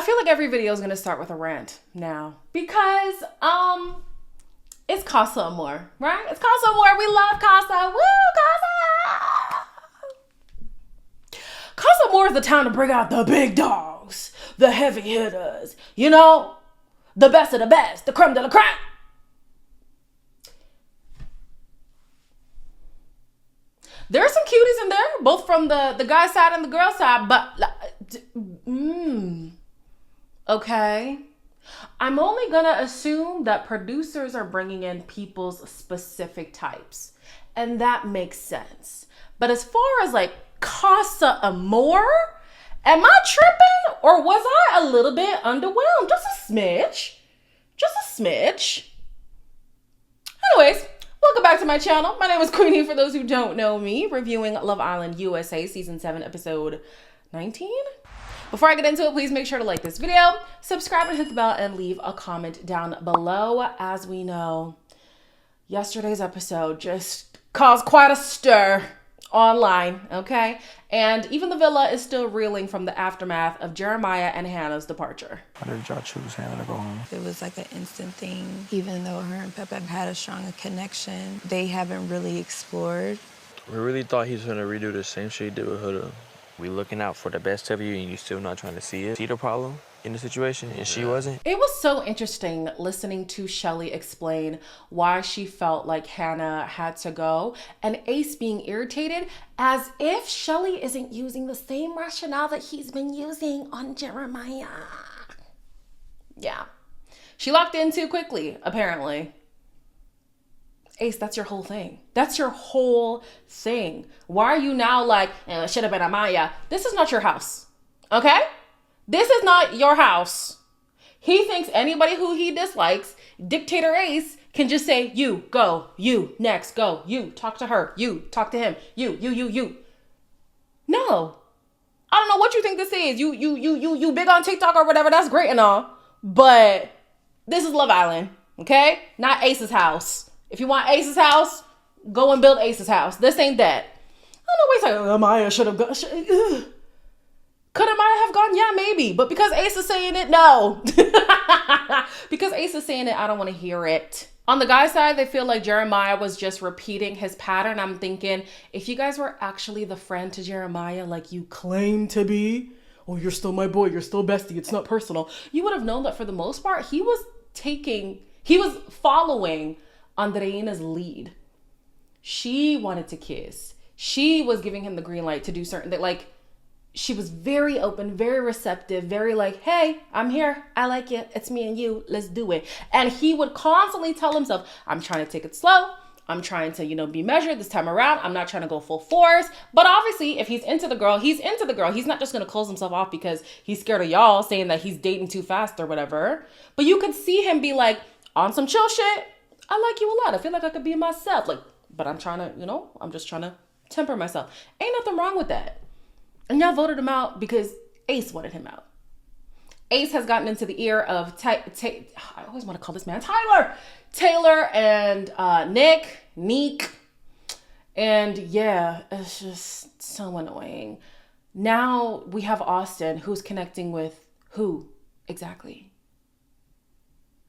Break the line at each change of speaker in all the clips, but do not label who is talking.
feel like every video is going to start with a rant now because, it's Casa Amor, right? It's Casa Amor. We love Casa. Woo, Casa! Casa Amor is the time to bring out the big dogs, the heavy hitters, you know, the best of the best, the creme de la creme. There are some cuties in there, both from the guy's side and the girl's side, but okay. I'm only gonna assume that producers are bringing in people's specific types, and that makes sense. But as far as like Casa Amor, am I tripping or was I a little bit underwhelmed? Just a smidge. Anyways, welcome back to my channel. My name is Queenie, for those who don't know me, reviewing Love Island USA Season 7, Episode 19. Before I get into it, please make sure to like this video, subscribe and hit the bell, and leave a comment down below. As we know, yesterday's episode just caused quite a stir online, okay? And even the villa is still reeling from the aftermath of Jeremiah and Hannah's departure.
Why did y'all choose Hannah to go home?
It was like an instant thing. Even though her and Pepe had a stronger connection, they haven't really explored.
We really thought he was gonna redo the same shit he did with Huda. We looking out for the best of you and you still not trying to see it. See the problem in the situation and she wasn't.
It was so interesting listening to Shelly explain why she felt like Hannah had to go, and Ace being irritated as if Shelly isn't using the same rationale that he's been using on Jeremiah. Yeah. She locked in too quickly, apparently. Ace, that's your whole thing. That's your whole thing. Why are you now like, it should have been Amaya? This is not your house, okay? This is not your house. He thinks anybody who he dislikes, Dictator Ace, can just say, you, go, you, next, go, you, talk to her, you, talk to him, you. No. I don't know what you think this is. You big on TikTok or whatever, that's great and all. But this is Love Island, okay? Not Ace's house. If you want Ace's house, go and build Ace's house. This ain't that. I don't know what he's saying. Amaya should have gone. Could Amaya have gone? Yeah, maybe. But because Ace is saying it, no. Because Ace is saying it, I don't want to hear it. On the guy's side, they feel like Jeremiah was just repeating his pattern. I'm thinking, if you guys were actually the friend to Jeremiah like you claim to be, oh, you're still my boy, you're still bestie, it's not personal, you would have known that for the most part, he was following Andreina's lead. She wanted to kiss. She was giving him the green light to do certain things. Like, she was very open, very receptive, very like, hey, I'm here. I like you. It's me and you. Let's do it. And he would constantly tell himself, I'm trying to take it slow. I'm trying to, be measured this time around. I'm not trying to go full force. But obviously, if he's into the girl, he's into the girl. He's not just going to close himself off because he's scared of y'all saying that he's dating too fast or whatever. But you could see him be like, on some chill shit, I like you a lot. I feel like I could be myself. Like, but I'm trying to, I'm just trying to temper myself. Ain't nothing wrong with that. And y'all voted him out because Ace wanted him out. Ace has gotten into the ear of, I always want to call this man Taylor and Neek. And yeah, it's just so annoying. Now we have Austin, who's connecting with who exactly?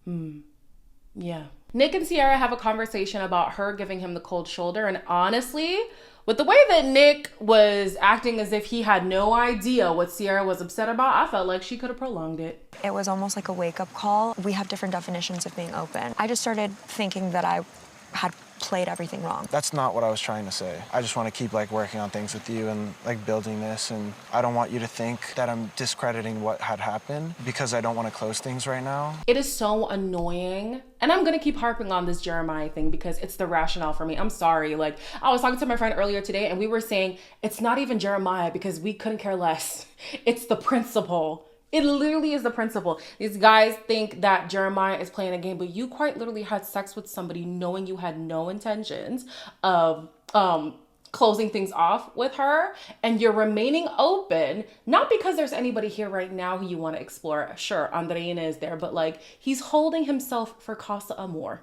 Yeah. Nick and Sierra have a conversation about her giving him the cold shoulder. And honestly, with the way that Nick was acting as if he had no idea what Sierra was upset about, I felt like she could have prolonged it.
It was almost like a wake-up call. We have different definitions of being open. I just started thinking that I had played everything wrong.
That's not what I was trying to say. I just want to keep working on things with you and building this, and I don't want you to think that I'm discrediting what had happened because I don't want to close things right now.
It is so annoying. And I'm going to keep harping on this Jeremiah thing because it's the rationale for me. I'm sorry. Like, I was talking to my friend earlier today and we were saying it's not even Jeremiah because we couldn't care less. It's the principal. It literally is the principal. These guys think that Jeremiah is playing a game, but you quite literally had sex with somebody knowing you had no intentions of closing things off with her, and you're remaining open, not because there's anybody here right now who you want to explore. Sure, Andreina is there, but he's holding himself for Casa Amor.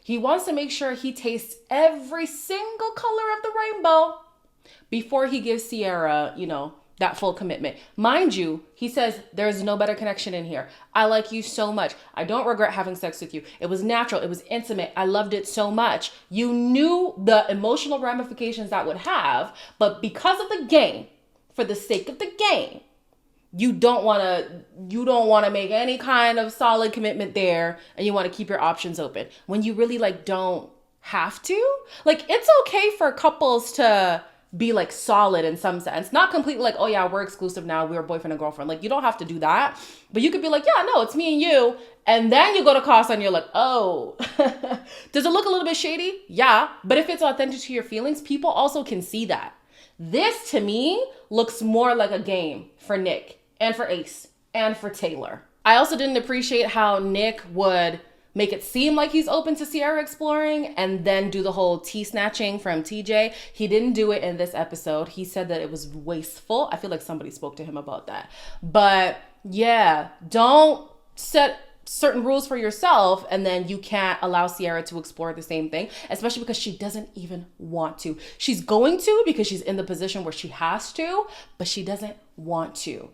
He wants to make sure he tastes every single color of the rainbow before he gives Sierra, that full commitment. Mind you, he says, there's no better connection in here. I like you so much. I don't regret having sex with you. It was natural. It was intimate. I loved it so much. You knew the emotional ramifications that would have, but because of the game, for the sake of the game, you don't want to make any kind of solid commitment there, and you want to keep your options open when you really like don't have to. Like, it's okay for couples to be like solid in some sense, not completely like, oh yeah, we're exclusive now, we're boyfriend and girlfriend. Like, you don't have to do that, but you could be like, yeah, no, it's me and you. And then you go to Casa and you're like, oh, does it look a little bit shady? Yeah. But if it's authentic to your feelings, people also can see that. This to me looks more like a game for Nick and for Ace and for Taylor. I also didn't appreciate how Nick would make it seem like he's open to Ciara exploring and then do the whole tea snatching from TJ. He didn't do it in this episode. He said that it was wasteful. I feel like somebody spoke to him about that. But yeah, don't set certain rules for yourself and then you can't allow Ciara to explore the same thing, especially because she doesn't even want to. She's going to because she's in the position where she has to, but she doesn't want to.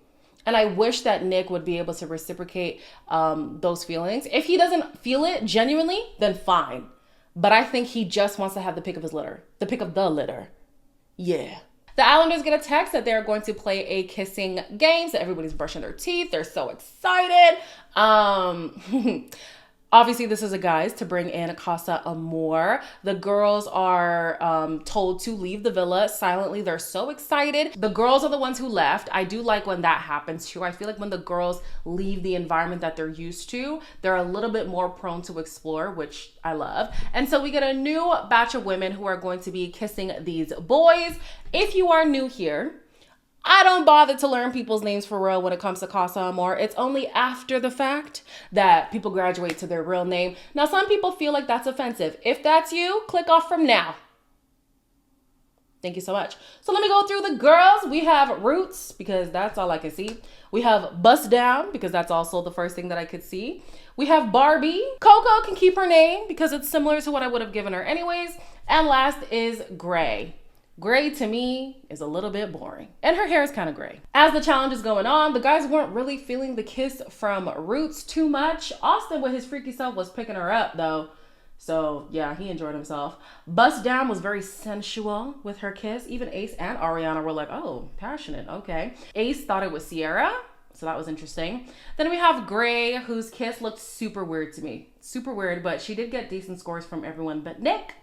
And I wish that Nick would be able to reciprocate those feelings. If he doesn't feel it genuinely, then fine. But I think he just wants to have the pick of his litter. The pick of the litter. Yeah. The Islanders get a text that they're going to play a kissing game. So everybody's brushing their teeth. They're so excited. Obviously, this is a guise to bring in Casa Amor. The girls are told to leave the villa silently. They're so excited. The girls are the ones who left. I do like when that happens too. I feel like when the girls leave the environment that they're used to, they're a little bit more prone to explore, which I love. And so we get a new batch of women who are going to be kissing these boys. If you are new here, I don't bother to learn people's names for real when it comes to Casa Amor. It's only after the fact that people graduate to their real name. Now, some people feel like that's offensive. If that's you, click off from now. Thank you so much. So let me go through the girls. We have Roots, because that's all I can see. We have Bust Down, because that's also the first thing that I could see. We have Barbie. Coco can keep her name, because it's similar to what I would have given her anyways. And last is Gray. Gray to me is a little bit boring. And her hair is kind of gray. As the challenge is going on, the guys weren't really feeling the kiss from Roots too much. Austin with his freaky self was picking her up though. So yeah, he enjoyed himself. Bust Down was very sensual with her kiss. Even Ace and Ariana were like, oh, passionate, okay. Ace thought it was Ciara, so that was interesting. Then we have Gray, whose kiss looked super weird to me. Super weird, but she did get decent scores from everyone but Nick.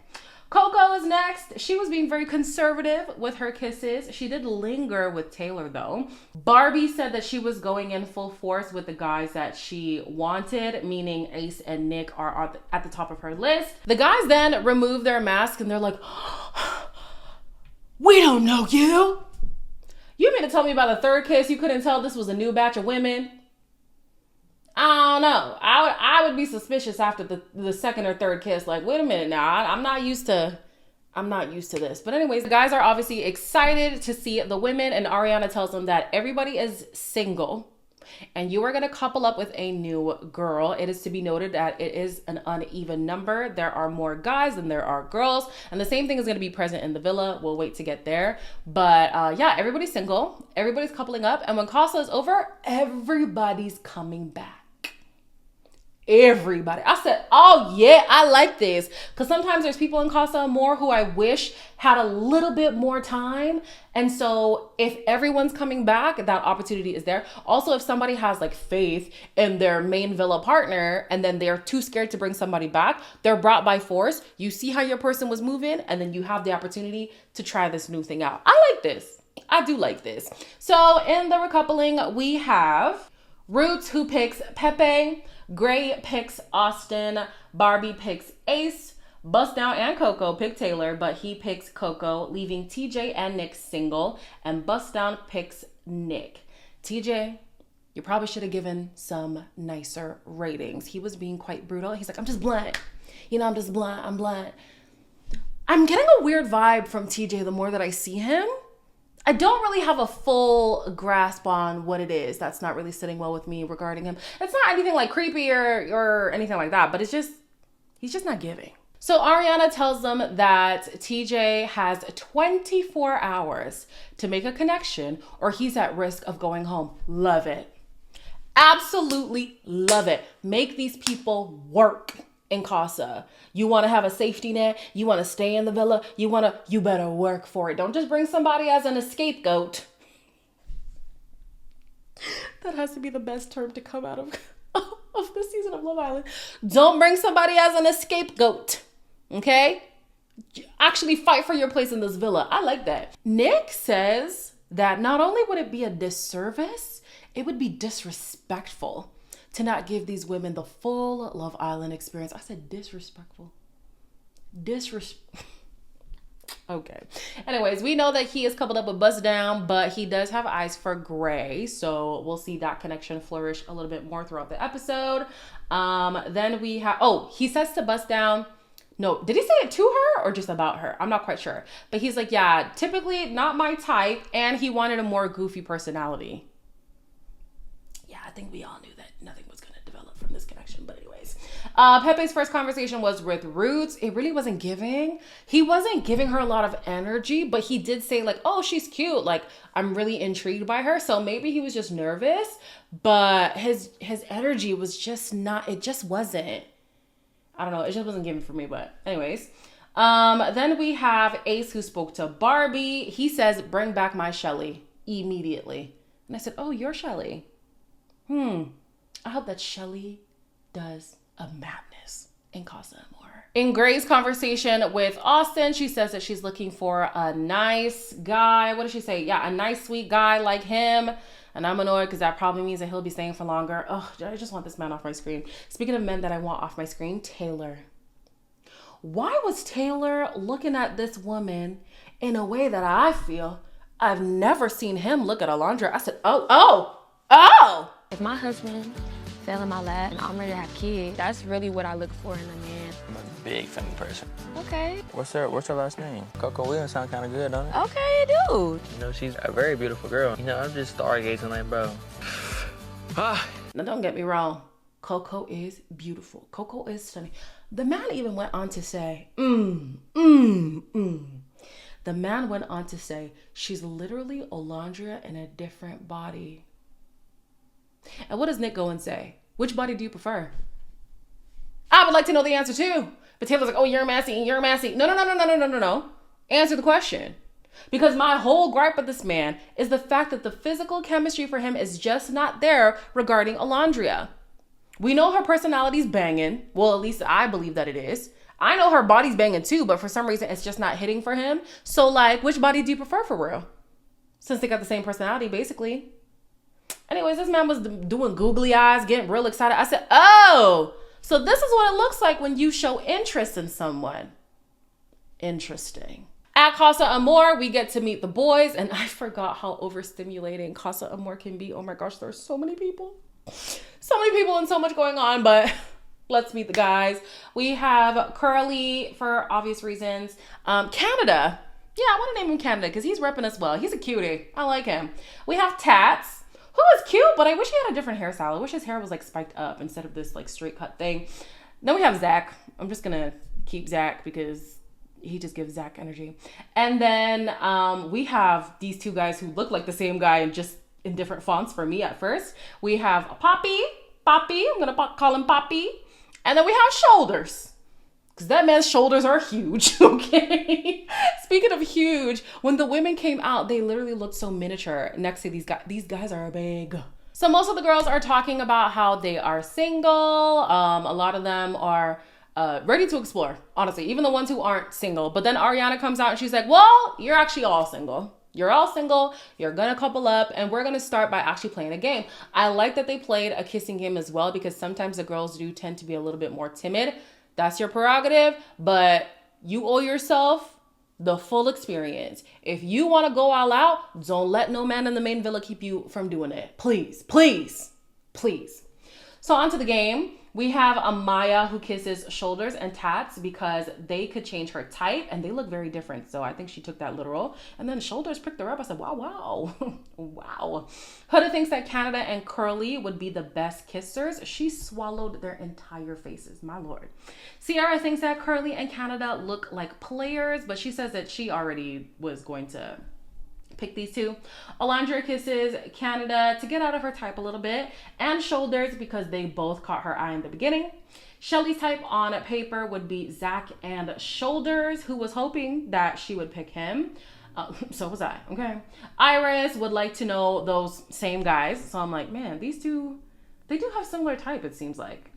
Coco is next. She was being very conservative with her kisses. She did linger with Taylor though. Barbie said that she was going in full force with the guys that she wanted, meaning Ace and Nick are at the top of her list. The guys then remove their mask and they're like, we don't know you. You mean to tell me about the third kiss you couldn't tell this was a new batch of women? I don't know. I would be suspicious after the second or third kiss. Like, wait a minute now. I'm not used to this. But anyways, the guys are obviously excited to see the women, and Ariana tells them that everybody is single and you are going to couple up with a new girl. It is to be noted that it is an uneven number. There are more guys than there are girls, and the same thing is going to be present in the villa. We'll wait to get there. But yeah, everybody's single. Everybody's coupling up. And when Casa is over, everybody's coming back. Everybody. I said, oh yeah, I like this. Because sometimes there's people in Casa Amor who I wish had a little bit more time. And so if everyone's coming back, that opportunity is there. Also, if somebody has like faith in their main villa partner and then they're too scared to bring somebody back, they're brought by force. You see how your person was moving and then you have the opportunity to try this new thing out. I like this. I do like this. So in the recoupling, we have Roots, who picks Pepe. Gray picks Austin. Barbie picks Ace. Bust Down and Coco pick Taylor, but he picks Coco, leaving TJ and Nick single. And Bust Down picks Nick. TJ, you probably should have given some nicer ratings. He was being quite brutal. He's like, I'm just blunt. You know, I'm just blunt. I'm blunt. I'm getting a weird vibe from TJ the more that I see him. I don't really have a full grasp on what it is that's not really sitting well with me regarding him. It's not anything like creepy or anything like that, but it's just, he's just not giving. So Ariana tells them that TJ has 24 hours to make a connection or he's at risk of going home. Love it. Absolutely love it. Make these people work in Casa. You want to have a safety net. You want to stay in the villa. You better work for it. Don't just bring somebody as an scapegoat. That has to be the best term to come out of this season of Love Island. Don't bring somebody as an scapegoat. Okay? Actually fight for your place in this villa. I like that. Nick says that not only would it be a disservice, it would be disrespectful to not give these women the full Love Island experience. I said disrespectful. Okay. Anyways, we know that he is coupled up with Bust Down, but he does have eyes for Gray. So we'll see that connection flourish a little bit more throughout the episode. Then we have, he says to Bust Down, no, did he say it to her or just about her? I'm not quite sure. But he's like, yeah, typically not my type. And he wanted a more goofy personality. Yeah, I think we all knew that nothing was going to develop from this connection. But anyways, Pepe's first conversation was with Roots. It really wasn't giving. He wasn't giving her a lot of energy, but he did say like, oh, she's cute. Like, I'm really intrigued by her. So maybe he was just nervous, but his energy was just not, it just wasn't. I don't know. It just wasn't giving for me, but anyways. Then we have Ace who spoke to Barbie. He says, bring back my Shelly immediately. And I said, oh, you're Shelly. I hope that Shelly does a madness in Casa Amor. In Gray's conversation with Austin, she says that she's looking for a nice guy. What did she say? Yeah, a nice, sweet guy like him. And I'm annoyed because that probably means that he'll be staying for longer. Oh, I just want this man off my screen. Speaking of men that I want off my screen, Taylor. Why was Taylor looking at this woman in a way that I feel I've never seen him look at Alondra? I said, oh.
If my husband fell in my lap and I'm ready to have kids, that's really what I look for in a man.
I'm a big family person.
Okay.
What's her last name? Coco Williams sound kind of good, don't it?
Okay, dude.
You know, she's a very beautiful girl. You know, I'm just stargazing like, bro.
Now, don't get me wrong. Coco is beautiful. Coco is stunning. The man even went on to say, The man went on to say, she's literally Alondra in a different body. And what does Nick go and say? Which body do you prefer? I would like to know the answer too. But Taylor's like, oh, you're messy. No. Answer the question. Because my whole gripe with this man is the fact that the physical chemistry for him is just not there regarding Alondra. We know her personality's banging. Well, at least I believe that it is. I know her body's banging too, but for some reason it's just not hitting for him. So like, which body do you prefer for real? Since they got the same personality, basically. Anyways, this man was doing googly eyes, getting real excited. I said, oh, so this is what it looks like when you show interest in someone. Interesting. At Casa Amor, we get to meet the boys, and I forgot how overstimulating Casa Amor can be. Oh my gosh, there's so many people. So many people and so much going on, but let's meet the guys. We have Curly for obvious reasons. Canada. Yeah, I want to name him Canada because he's repping us well. He's a cutie. I like him. We have Tats, who is cute, but I wish he had a different hairstyle. I wish his hair was like spiked up instead of this like straight cut thing. Then we have Zach. I'm just going to keep Zach because he just gives Zach energy. And then we have these two guys who look like the same guy and just in different fonts for me at first. We have Poppy. I'm going to call him Poppy. And then we have Shoulders. Because that man's shoulders are huge, okay? Speaking of huge, when the women came out, they literally looked so miniature next to these guys. These guys are big. So most of the girls are talking about how they are single. A lot of them are ready to explore, honestly, even the ones who aren't single. But then Ariana comes out and she's like, well, you're actually all single. You're all single, you're gonna couple up, and we're gonna start by actually playing a game. I like that they played a kissing game as well because sometimes the girls do tend to be a little bit more timid. That's your prerogative, but you owe yourself the full experience. If you wanna go all out, don't let no man in the main villa keep you from doing it. Please. So onto the game. We have Amaya who kisses Shoulders and Tats because they could change her type and they look very different. So I think she took that literal. And then Shoulders picked her up. I said, wow, wow, wow. Huda thinks that Canada and Curly would be the best kissers. She swallowed their entire faces, my lord. Sierra thinks that Curly and Canada look like players, but she says that she already was going to pick these two. Alondra kisses Canada to get out of her type a little bit, and Shoulders because they both caught her eye in the beginning. Shelly's type on paper would be Zach and Shoulders, who was hoping that she would pick him. So was I, okay? Iris would like to know those same guys. So I'm like, man, these two, they do have similar type, it seems like.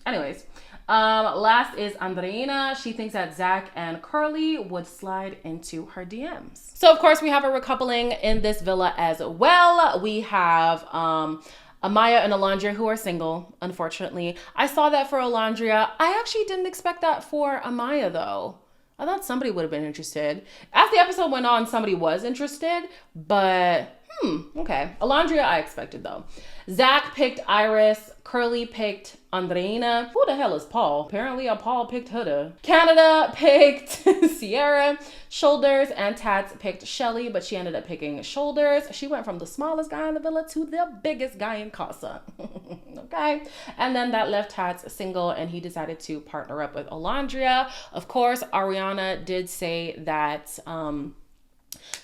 Anyways, last is Andreina. She thinks that Zach and Curly would slide into her DMs. So of course we have a recoupling in this villa as well. We have Amaya and Alondra who are single, unfortunately. I saw that for Alondra. I actually didn't expect that for Amaya though. I thought somebody would have been interested. As the episode went on, somebody was interested, but okay. Alondra, I expected though. Zach picked Iris. Curly picked Andreina. Who the hell is Paul? Apparently Paul picked Huda. Canada picked Sierra. Shoulders and Tats picked Shelly, but she ended up picking Shoulders. She went from the smallest guy in the villa to the biggest guy in Casa. Okay. And then that left Tats single and he decided to partner up with Alondra. Of course, Ariana did say that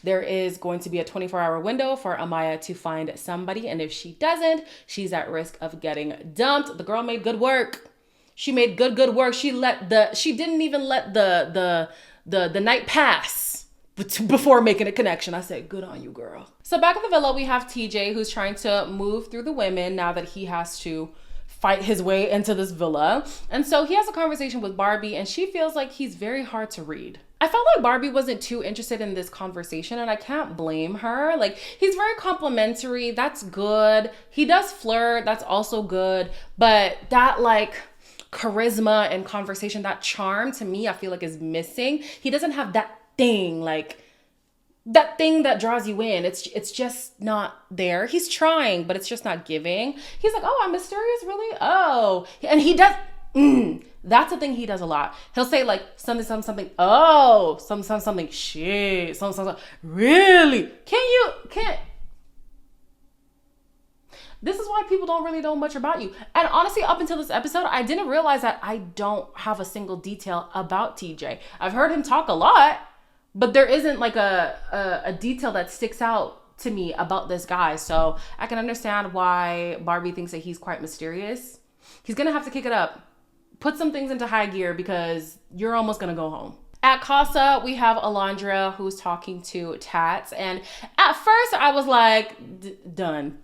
there is going to be a 24-hour window for Amaya to find somebody. And if she doesn't, she's at risk of getting dumped. The girl made good work. She made good work. She didn't even let the night pass before making a connection. I said, good on you, girl. So back in the villa, we have TJ who's trying to move through the women now that he has to fight his way into this villa. And so he has a conversation with Barbie and she feels like he's very hard to read. I felt like Barbie wasn't too interested in this conversation and I can't blame her. Like, he's very complimentary. That's good. He does flirt. That's also good. But that like charisma and conversation, that charm to me, I feel like is missing. He doesn't have that thing, like that thing that draws you in. It's just not there. He's trying, but it's just not giving. He's like, oh, I'm mysterious, really? Oh, and he does. That's the thing he does a lot. He'll say like something, oh, something, shit, something, really? Can't. This is why people don't really know much about you. And honestly, up until this episode, I didn't realize that I don't have a single detail about TJ. I've heard him talk a lot, but there isn't like a detail that sticks out to me about this guy. So I can understand why Barbie thinks that he's quite mysterious. He's gonna have to kick it up. Put some things into high gear because you're almost gonna go home. At Casa, we have Alondra who's talking to Tats. And at first I was like, done.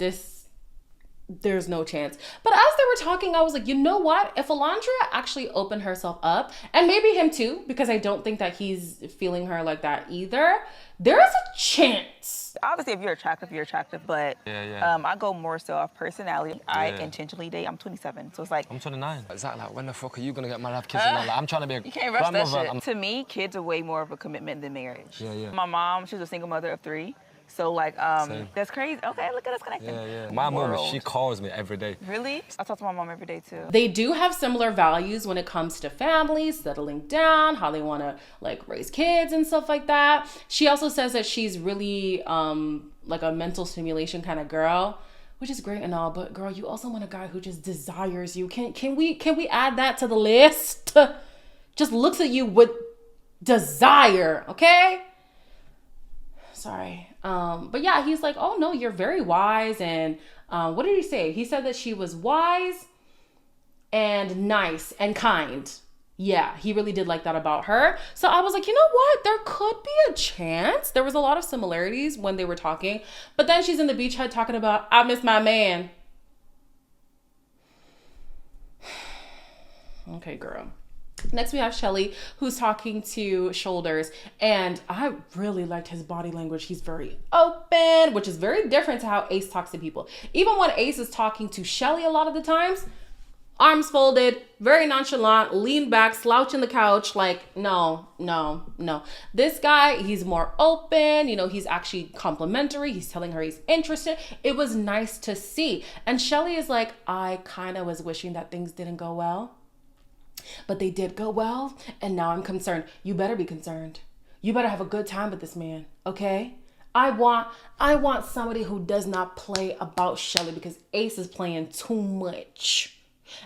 There's no chance. But as they were talking, I was like, you know what? If Alondra actually opened herself up, and maybe him too, because I don't think that he's feeling her like that either, there is a chance.
Obviously, if you're attractive, but I go more so off personality. I intentionally date. I'm 27, so it's like...
I'm 29. Exactly, like, when the fuck are you gonna get married, have kids? Like, I'm trying to be a
You can't rush that shit. To me, kids are way more of a commitment than marriage. My mom, she's a single mother of 3. So like, that's crazy. Okay, look at us connecting.
My mom, she calls me every day.
Really? I talk to my mom every day too.
They do have similar values when it comes to families, settling down, how they want to like raise kids and stuff like that. She also says that she's really like a mental stimulation kind of girl, which is great and all, but girl, you also want a guy who just desires you. Can we add that to the list? Just looks at you with desire, okay? Sorry. But yeah, he's like, oh no, you're very wise. And what did he say? He said that she was wise and nice and kind. Yeah, he really did like that about her. So I was like, you know what? There could be a chance. There was a lot of similarities when they were talking. But then she's in the beach hut talking about, I miss my man. Okay, girl. Next, we have Shelly, who's talking to Shoulders, and I really liked his body language. He's very open, which is very different to how Ace talks to people. Even when Ace is talking to Shelly a lot of the times, arms folded, very nonchalant, lean back, slouch in the couch. Like, no. This guy, he's more open. You know, he's actually complimentary. He's telling her he's interested. It was nice to see. And Shelly is like, I kind of was wishing that things didn't go well, but they did go well. And now I'm concerned. You better be concerned. You better have a good time with this man, okay? I want somebody who does not play about Shelly, because Ace is playing too much.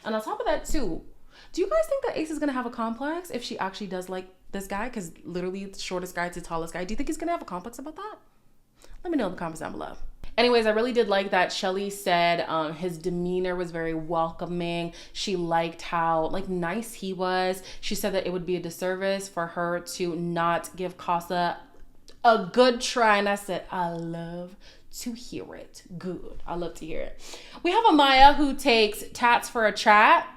And on top of that too, do you guys think that Ace is gonna have a complex if she actually does like this guy? Because literally the shortest guy to the tallest guy. Do you think he's gonna have a complex about that? Let me know in the comments down below. Anyways, I really did like that Shelly said his demeanor was very welcoming. She liked how like nice he was. She said that it would be a disservice for her to not give Casa a good try. And I said, I love to hear it. Good. I love to hear it. We have Amaya who takes tats for a chat.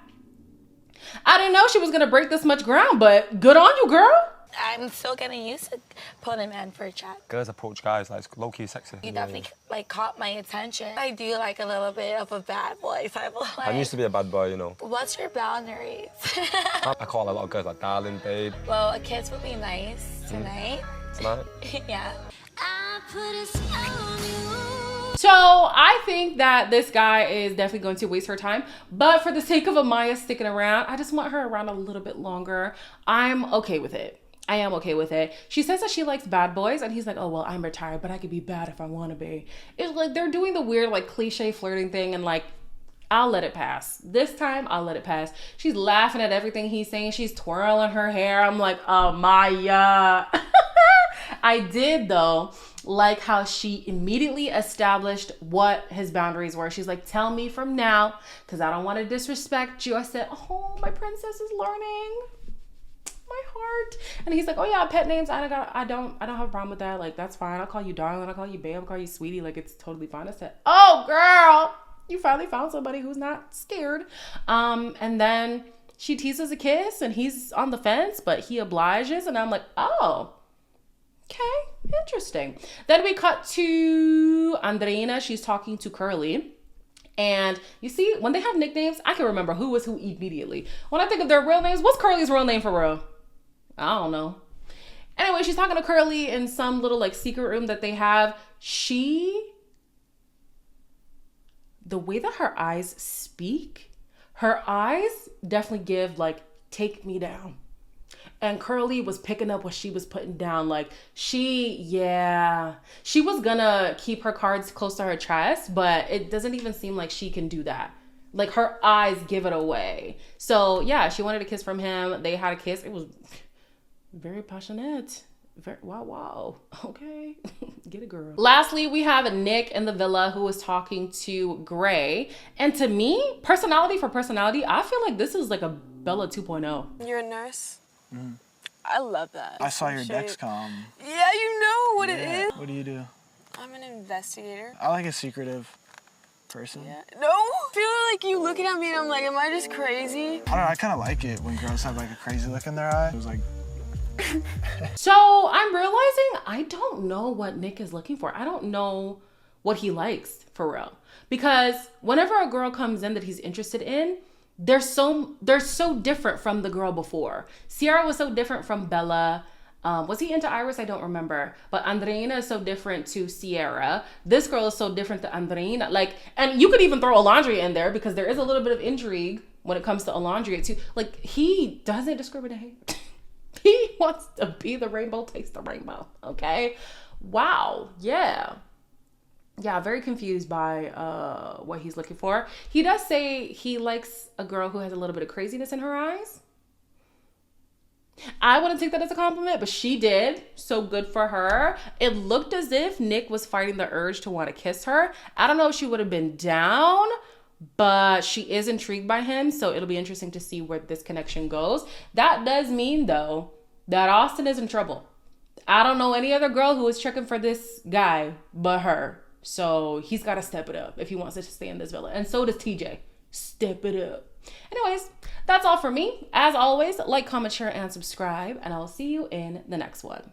I didn't know she was going to break this much ground, but good on you, girl.
I'm still getting used to pulling a man for a chat.
Girls approach guys like low-key sexy.
You definitely like caught my attention. I do like a little bit of a bad boy type of life.
I used to be a bad boy, you know.
What's your boundaries?
I call a lot of girls like darling, babe.
Well, a kiss would be nice tonight.
Tonight?
Yeah.
So I think that this guy is definitely going to waste her time, but for the sake of Amaya sticking around, I just want her around a little bit longer. I'm okay with it. I am okay with it. She says that she likes bad boys, and he's like, oh, well, I'm retired, but I could be bad if I want to be. It's like they're doing the weird, like, cliche flirting thing, and like, I'll let it pass. This time, I'll let it pass. She's laughing at everything he's saying. She's twirling her hair. I'm like, Amaya. I did, though, like how she immediately established what his boundaries were. She's like, tell me from now, because I don't want to disrespect you. I said, oh, my princess is learning. My heart. And he's like, oh yeah, pet names, I don't have a problem with that. Like, that's fine. I'll call you darling, I'll call you babe, I'll call you sweetie. Like, it's totally fine. I said, oh girl, you finally found somebody who's not scared. And then she teases a kiss and he's on the fence, but he obliges, and I'm like, oh, okay, interesting. Then we cut to Andreina. She's talking to Curly. And you see, when they have nicknames, I can remember who was who immediately. When I think of their real names, what's Curly's real name for real? I don't know. Anyway, she's talking to Curly in some little like secret room that they have. The way that her eyes speak, her eyes definitely give like, take me down. And Curly was picking up what she was putting down. Like, she was gonna keep her cards close to her chest, but it doesn't even seem like she can do that. Like, her eyes give it away. So yeah, she wanted a kiss from him. They had a kiss. It was very passionate. Wow. Okay. Get it, girl. Lastly, we have Nick in the villa who is talking to Gray. And to me, personality for personality, I feel like this is like a Bella 2.0.
You're a nurse? Mm. I love that.
I saw your Dexcom.
Yeah, you know what it is.
What do you do?
I'm an investigator.
I like a secretive person.
Yeah. No? I feel like you looking at me and I'm like, am I just crazy?
I don't know, I kind of like it when girls have like a crazy look in their eye. It was like...
So I'm realizing I don't know what Nick is looking for. I don't know what he likes for real. Because whenever a girl comes in that he's interested in, they're so different from the girl before. Sierra was so different from Bella. Was he into Iris? I don't remember. But Andreina is so different to Sierra. This girl is so different to Andreina. Like, and you could even throw Alondria in there because there is a little bit of intrigue when it comes to Alondria too. Like, he doesn't discriminate. He wants to be the rainbow, taste the rainbow. Okay. Wow. Yeah. Yeah, very confused by what he's looking for. He does say he likes a girl who has a little bit of craziness in her eyes. I wouldn't take that as a compliment, but she did. So good for her. It looked as if Nick was fighting the urge to want to kiss her. I don't know if she would have been down, but she is intrigued by him. So it'll be interesting to see where this connection goes. That does mean, though, that Austin is in trouble. I don't know any other girl who is checking for this guy but her. So he's got to step it up if he wants to stay in this villa. And so does TJ. Step it up. Anyways, that's all for me. As always, like, comment, share, and subscribe. And I'll see you in the next one.